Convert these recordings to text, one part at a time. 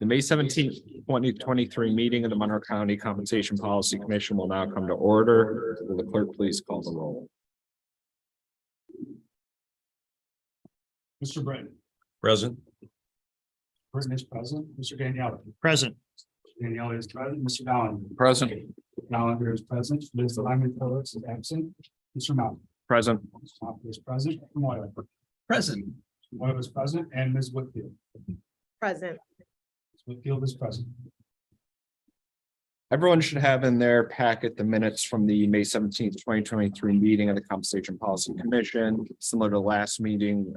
The May 17th, 2023 meeting of the Monroe County Compensation Policy Commission will now come to order. Will the clerk please call the roll? Mr. Britton. Present. Britton is present. Mr. Danielle. Present. Danielle is present. Mr. Allen. Present. Gallagher is present. Liz Lyman Phillips is absent. Mr. Mountain. Present. Is present. Moyle. Present. Moyle is present, and Ms. Whitfield. Present. Ms. Whitfield is present. Everyone should have in their packet the minutes from the May 17th, 2023 meeting of the Compensation Policy Commission. Similar to the last meeting,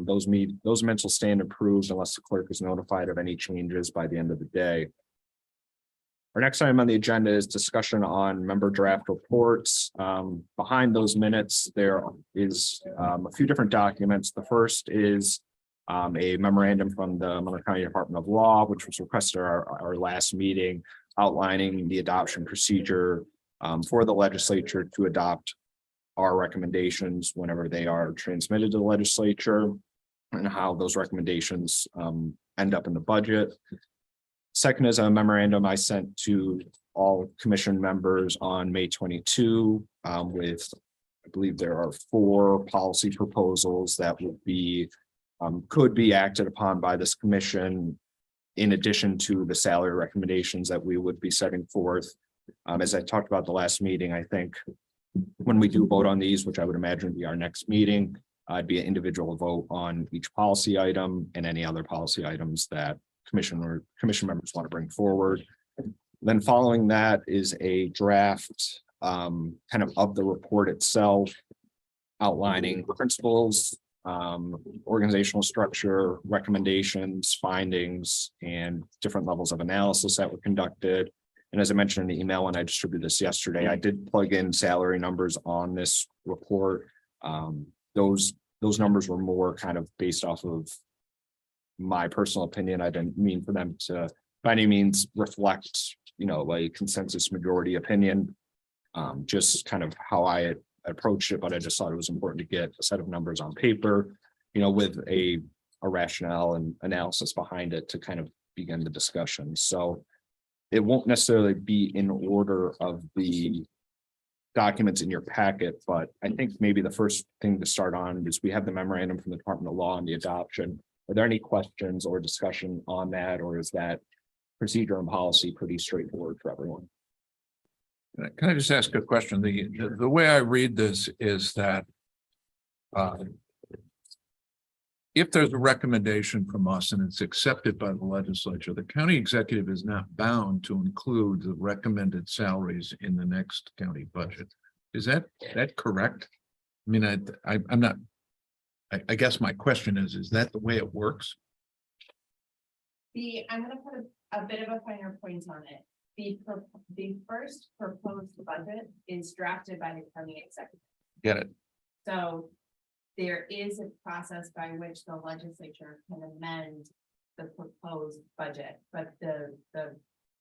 those minutes will stand approved unless the clerk is notified of any changes by the end of the day. Our next item on the agenda is discussion on member draft reports. Behind those minutes, there is a few different documents. The first is a memorandum from the Monroe County Department of Law, which was requested at our last meeting, outlining the adoption procedure for the legislature to adopt our recommendations whenever they are transmitted to the legislature, and how those recommendations end up in the budget. Second is a memorandum I sent to all commission members on May 22 with, I believe there are 4 policy proposals that would be could be acted upon by this commission in addition to the salary recommendations that we would be setting forth. As I talked about the last meeting, I think when we do vote on these, which I would imagine be our next meeting, it'd be an individual vote on each policy item and any other policy items that commission members want to bring forward. Then following that is a draft kind of the report itself, outlining principles, organizational structure, recommendations, findings, and different levels of analysis that were conducted. And as I mentioned in the email when I distributed this yesterday, I did plug in salary numbers on this report. Those numbers were more kind of based off of my personal opinion. I didn't mean for them to by any means reflect, like consensus majority opinion, just kind of how I approached it, but I just thought it was important to get a set of numbers on paper, with a rationale and analysis behind it to kind of begin the discussion. So it won't necessarily be in order of the documents in your packet, but I think maybe the first thing to start on is we have the memorandum from the Department of Law on the adoption. Are there any questions or discussion on that, or is that procedure and policy pretty straightforward for everyone? Can I just ask a question? The way I read this is that if there's a recommendation from us and it's accepted by the legislature, the county executive is not bound to include the recommended salaries in the next county budget. Is that correct? I mean, I'm not. I guess my question is that the way it works? I'm going to put a bit of a finer point on it. The first proposed budget is drafted by the county executive. Get it? So there is a process by which the legislature can amend the proposed budget, but the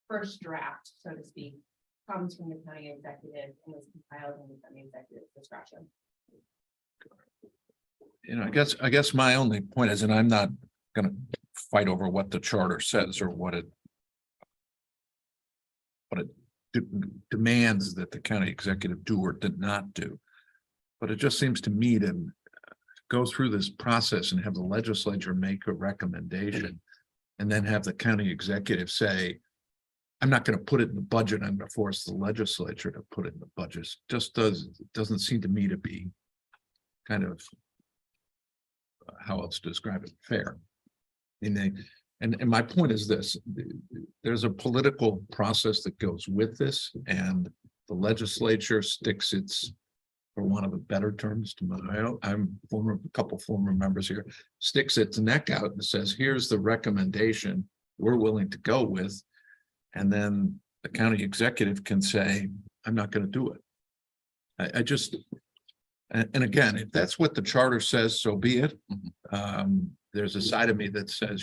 first draft, so to speak, comes from the county executive and is compiled in the county executive's discretion. I guess my only point is, and I'm not going to fight over what the charter says or what it demands that the county executive do or did not do. But it just seems to me to go through this process and have the legislature make a recommendation and then have the county executive say, I'm not going to put it in the budget, I'm going to force the legislature to put it in the budget. Just doesn't seem to me to be kind of how else to describe it, fair. And my point is this: there's a political process that goes with this, and the legislature sticks its, for want of a better terms, I'm a couple former members here, sticks its neck out and says, here's the recommendation we're willing to go with, and then the county executive can say, I'm not going to do it. I just. And again, if that's what the charter says, so be it. There's a side of me that says,